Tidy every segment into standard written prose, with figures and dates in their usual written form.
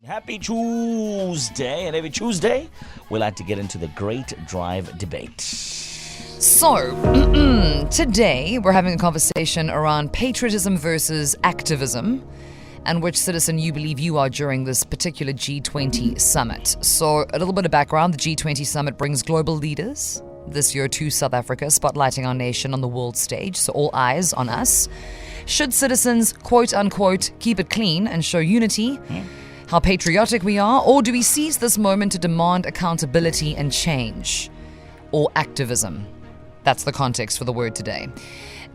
Happy Tuesday, and every Tuesday we like to get into the Great Drive debate. So, today we're having a conversation around patriotism versus activism and which citizen you believe you are during this particular G20 summit. So, a little bit of background, the G20 summit brings global leaders this year to South Africa, spotlighting our nation on the world stage, so all eyes on us. Should citizens, quote unquote, keep it clean and show unity? How patriotic we are, or do we seize this moment to demand accountability and change? Or activism? That's the context for the word today.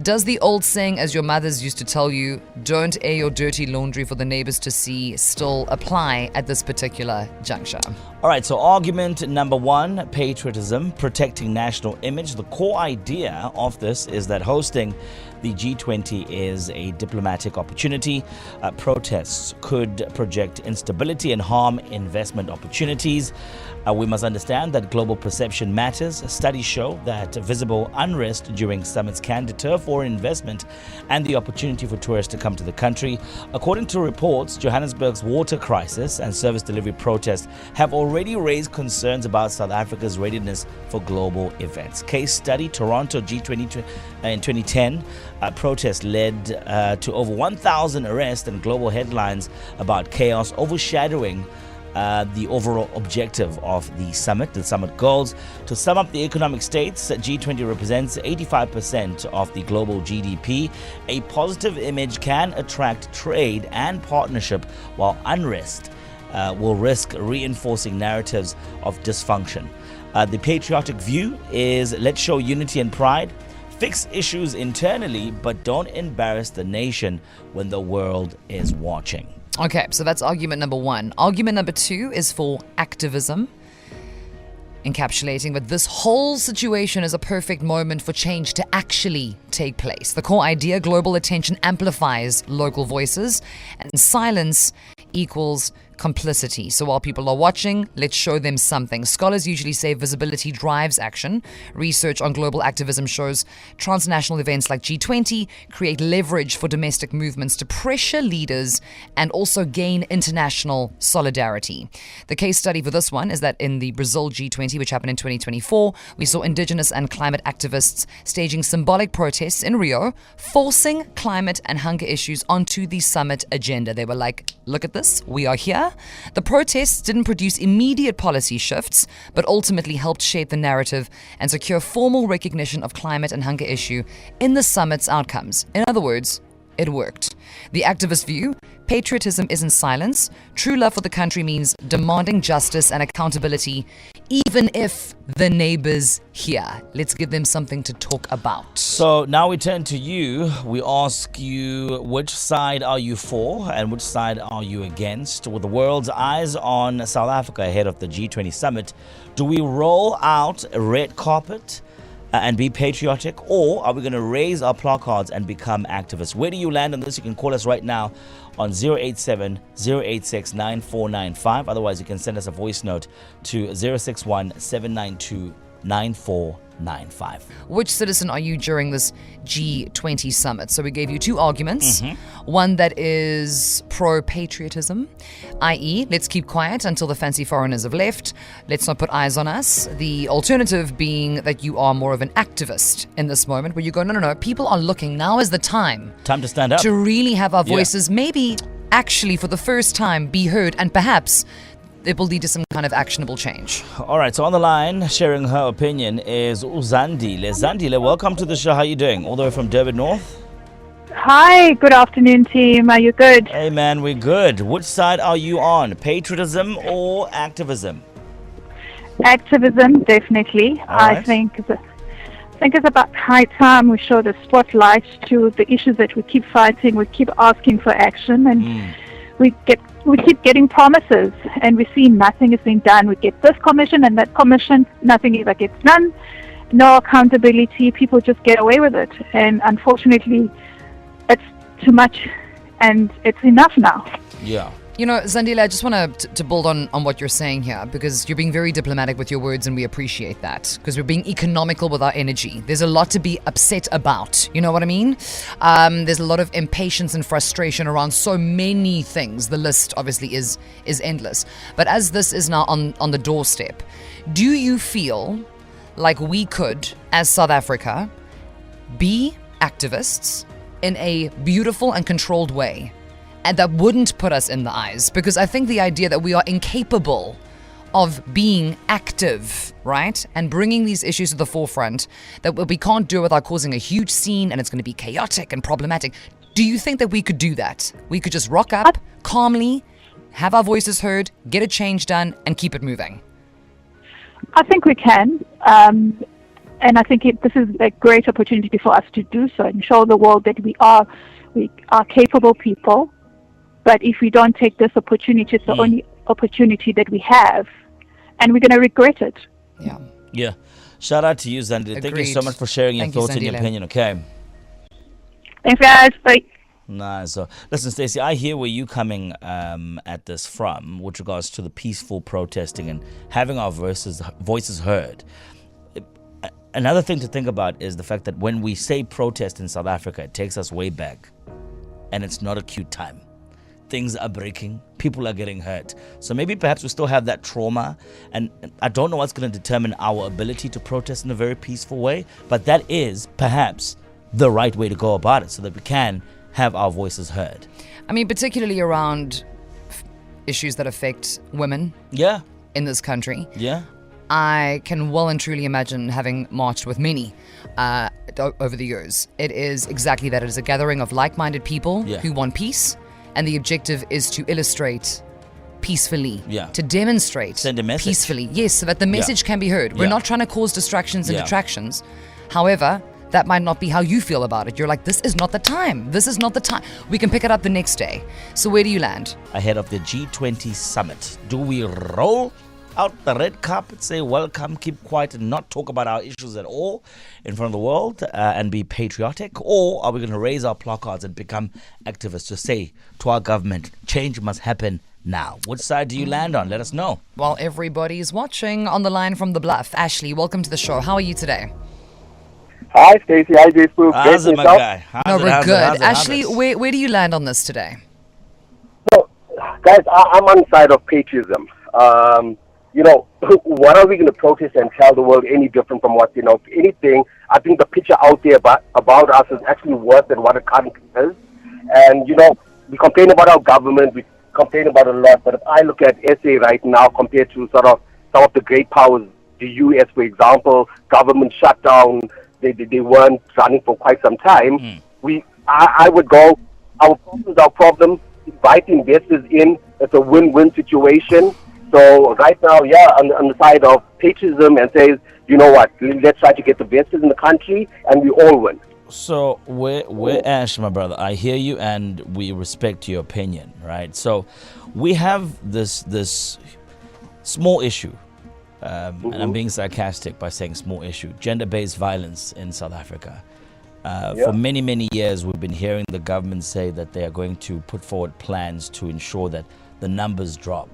Does the old saying, as your mothers used to tell you, don't air your dirty laundry for the neighbors to see, still apply at this particular juncture? All right, so argument number one, patriotism, protecting national image. The core idea of this is that hosting the G20 is a diplomatic opportunity. Protests could project instability and harm investment opportunities. We must understand that global perception matters. Studies show that visible unrest during summits can deter foreign investment and the opportunity for tourists to come to the country. According to reports, Johannesburg's water crisis and service delivery protests have already raised concerns about South Africa's readiness for global events. Case study, Toronto G20 in 2010. Protests led to over 1,000 arrests and global headlines about chaos overshadowing the overall objective of the summit goals. To sum up the economic states, G20 represents 85% of the global GDP. A positive image can attract trade and partnership, while unrest will risk reinforcing narratives of dysfunction. The patriotic view is let's show unity and pride. Fix issues internally, but don't embarrass the nation when the world is watching. Okay, so that's argument number one. Argument number two is for activism, encapsulating that this whole situation is a perfect moment for change to actually take place. The core idea, global attention amplifies local voices, and silence equals complicity. So while people are watching, let's show them something. Scholars usually say visibility drives action. Research on global activism shows transnational events like G20 create leverage for domestic movements to pressure leaders and also gain international solidarity. The case study for this one is that in the Brazil G20, which happened in 2024, we saw indigenous and climate activists staging symbolic protests in Rio, forcing climate and hunger issues onto the summit agenda. They were like, look at this, we are here. The protests didn't produce immediate policy shifts, but ultimately helped shape the narrative and secure formal recognition of climate and hunger issue in the summit's outcomes. In other words, it worked. The activist view, patriotism isn't silence. True love for the country means demanding justice and accountability, even if the neighbors hear. Let's give them something to talk about. So now we turn to you. We ask you, which side are you for and which side are you against? With the world's eyes on South Africa ahead of the G20 summit, do we roll out a red carpet and be patriotic, or are we going to raise our placards and become activists? Where do you land on this? You can call us right now on 087-086-9495. Otherwise, you can send us a voice note to 061-792-9495. Which citizen are you during this G20 summit? So we gave you two arguments. One that is pro-patriotism, i.e., let's keep quiet until the fancy foreigners have left. Let's not put eyes on us. The alternative being that you are more of an activist in this moment, where you go, no, people are looking. Now is the time to stand up, to really have our voices, maybe actually for the first time, be heard, and perhaps it will lead to some kind of actionable change. All right, so on the line, sharing her opinion is Zandile. Zandile, welcome to the show. How are you doing? All the way from Durban North? Hi, good afternoon, team. Are you good? Hey, man, we're good. Which side are you on, patriotism or activism? Activism, definitely. Right. I think it's about high time we show the spotlight to the issues that we keep fighting. We keep asking for action, and we keep getting promises, and we see nothing is being done. We get this commission and that commission, nothing ever gets done. No accountability. People just get away with it, and unfortunately, it's too much, and it's enough now. Yeah. You know, Zandile, I just want to build on what you're saying here, because you're being very diplomatic with your words, and we appreciate that, because we're being economical with our energy. There's a lot to be upset about, you know what I mean? There's a lot of impatience and frustration around so many things. The list obviously is endless. But as this is now on the doorstep, do you feel like we could, as South Africa, be activists in a beautiful and controlled way, and that wouldn't put us in the eyes? Because I think the idea that we are incapable of being active, right, and bringing these issues to the forefront, that we can't do it without causing a huge scene, and it's going to be chaotic and problematic. Do you think that we could do that? We could just rock up calmly, have our voices heard, get a change done, and keep it moving? I think we can. And I think this is a great opportunity for us to do so and show the world that we are capable people. But if we don't take this opportunity, it's the only opportunity that we have, and we're going to regret it. Yeah. Yeah. Shout out to you, Zandile. Thank you so much for sharing your thoughts and your opinion, okay? Thanks, guys. Bye. Nice. So, listen, Stacey, I hear where you're coming at this from with regards to the peaceful protesting and having our voices heard. Another thing to think about is the fact that when we say protest in South Africa, it takes us way back, and it's not a cute time. Things are breaking, people are getting hurt. So maybe perhaps we still have that trauma, and I don't know what's going to determine our ability to protest in a very peaceful way, but that is perhaps the right way to go about it so that we can have our voices heard. I mean, particularly around issues that affect women in this country. Yeah. I can well and truly imagine having marched with many over the years. It is exactly that. It is a gathering of like-minded people who want peace, and the objective is to illustrate peacefully, to demonstrate send a message peacefully, yes, so that the message can be heard. We're not trying to cause distractions and detractions. However, that might not be how you feel about it. You're like, this is not the time. This is not the time. We can pick it up the next day. So where do you land? Ahead of the G20 summit, do we roll out the red carpet, say welcome, keep quiet, and not talk about our issues at all in front of the world and be patriotic? Or are we going to raise our placards and become activists to say to our government, change must happen now? Which side do you land on? Let us know. Well, everybody's watching. On the line from the Bluff, Ashley, welcome to the show. How are you today? Hi, Stacey. Hi, J Sbu. How's it, my guy? No, we're good. Ashley, where do you land on this today? So, guys, I'm on the side of patriotism. What are we going to protest and tell the world any different from what, if anything, I think the picture out there about us is actually worse than what it currently is. And, we complain about our government, we complain about a lot, but if I look at SA right now compared to sort of some of the great powers, the US, for example, government shutdown, they weren't running for quite some time. I would go, our problem is our problem, invite investors in, it's a win-win situation. So right now, on the side of patriotism and says, you know what, let's try to get the investors in the country and we all win. So we're Ash, my brother. I hear you and we respect your opinion, right? So we have this small issue, and I'm being sarcastic by saying small issue, gender-based violence in South Africa. For many, many years, we've been hearing the government say that they are going to put forward plans to ensure that the numbers drop.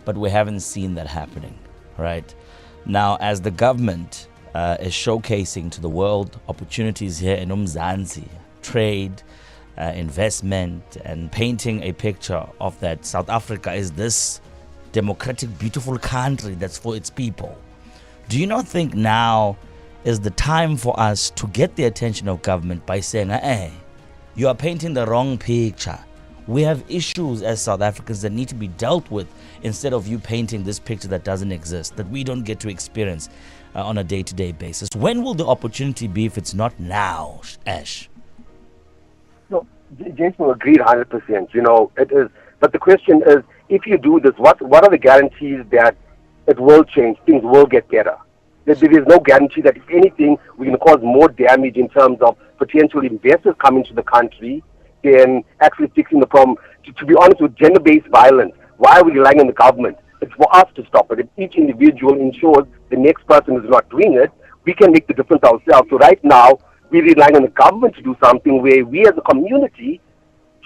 But we haven't seen that happening, right? Now, as the government is showcasing to the world opportunities here in Umzansi, trade, investment, and painting a picture of that South Africa is this democratic, beautiful country that's for its people. Do you not think now is the time for us to get the attention of government by saying, hey, you are painting the wrong picture? We have issues as South Africans that need to be dealt with instead of you painting this picture that doesn't exist, that we don't get to experience on a day-to-day basis. When will the opportunity be if it's not now, Ash? No, James will agree 100%. It is. But the question is, if you do this, what are the guarantees that it will change, things will get better? There is no guarantee that, if anything, we're going to cause more damage in terms of potential investors coming to the country than actually fixing the problem. To be honest, with gender-based violence, why are we relying on the government? It's for us to stop it. If each individual ensures the next person is not doing it, we can make the difference ourselves. So right now, we're relying on the government to do something where we as a community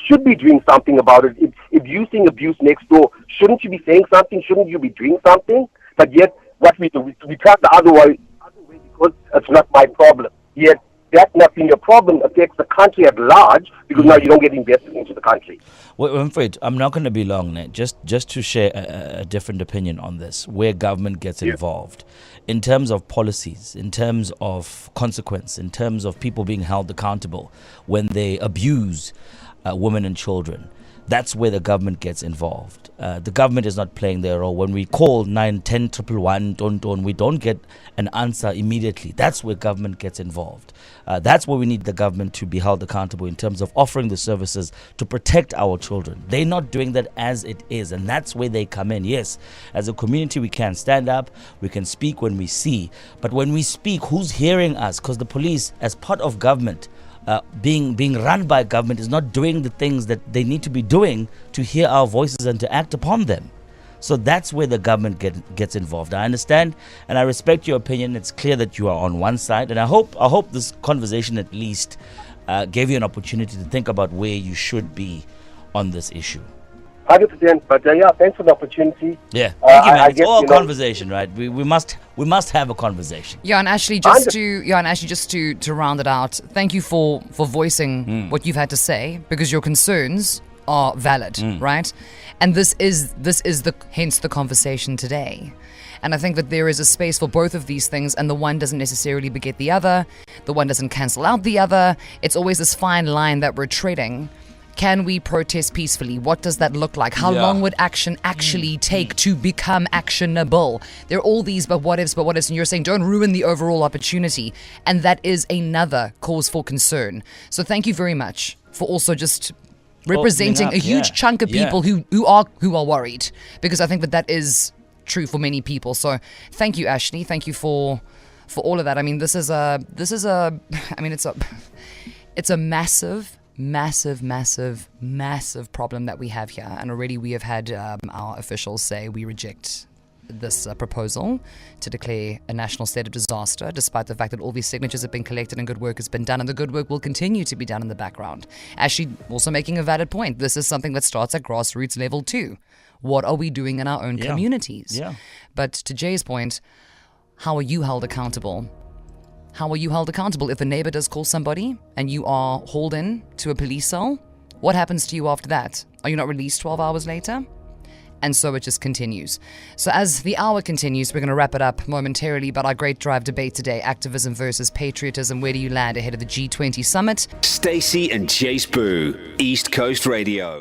should be doing something about it. If you're seeing abuse next door, shouldn't you be saying something? Shouldn't you be doing something? But yet, what we do, we turn the other way because it's not my problem. Yet, that not being a problem affects the country at large because now you don't get invested into the country. Well, Winfred, I'm not going to be long, Ned. Just to share a different opinion on this, where government gets involved in terms of policies, in terms of consequence, in terms of people being held accountable when they abuse women and children. That's where the government gets involved. The government is not playing their role. When we call 910 111, we don't get an answer immediately. That's where government gets involved. That's where we need the government to be held accountable in terms of offering the services to protect our children. They're not doing that as it is, and that's where they come in. Yes, as a community, we can stand up, we can speak when we see, but when we speak, who's hearing us? Because the police, as part of government, being run by government, is not doing the things that they need to be doing to hear our voices and to act upon them. So that's where the government gets involved. I understand and I respect your opinion. It's clear that you are on one side, and I hope this conversation at least gave you an opportunity to think about where you should be on this issue. 100%. But yeah, thanks for the opportunity. Yeah, thank you, man. It's all a conversation, right? We must have a conversation. Yeah, and Ashley, just to round it out, thank you for voicing what you've had to say, because your concerns are valid, right? And this is hence the conversation today. And I think that there is a space for both of these things, and the one doesn't necessarily beget the other. The one doesn't cancel out the other. It's always this fine line that we're treading. Can we protest peacefully? What does that look like? How long would action actually take to become actionable? There are all these but what ifs, and you're saying don't ruin the overall opportunity. And that is another cause for concern. So thank you very much for also just representing a huge chunk of people who are worried, because I think that is true for many people. So thank you, Ashley. Thank you for all of that. I mean, it's a massive problem that we have here, and already we have had our officials say we reject this proposal to declare a national state of disaster, despite the fact that all these signatures have been collected and good work has been done, and the good work will continue to be done in the background. Actually, also making a valid point, this is something that starts at grassroots level too. What are we doing in our own communities? Yeah. But to Jay's point, how are you held accountable? How are you held accountable if a neighbor does call somebody and you are hauled in to a police cell? What happens to you after that? Are you not released 12 hours later? And so it just continues. So as the hour continues, we're going to wrap it up momentarily, but our great drive debate today, activism versus patriotism, where do you land ahead of the G20 summit? Stacey and J Sbu, East Coast Radio.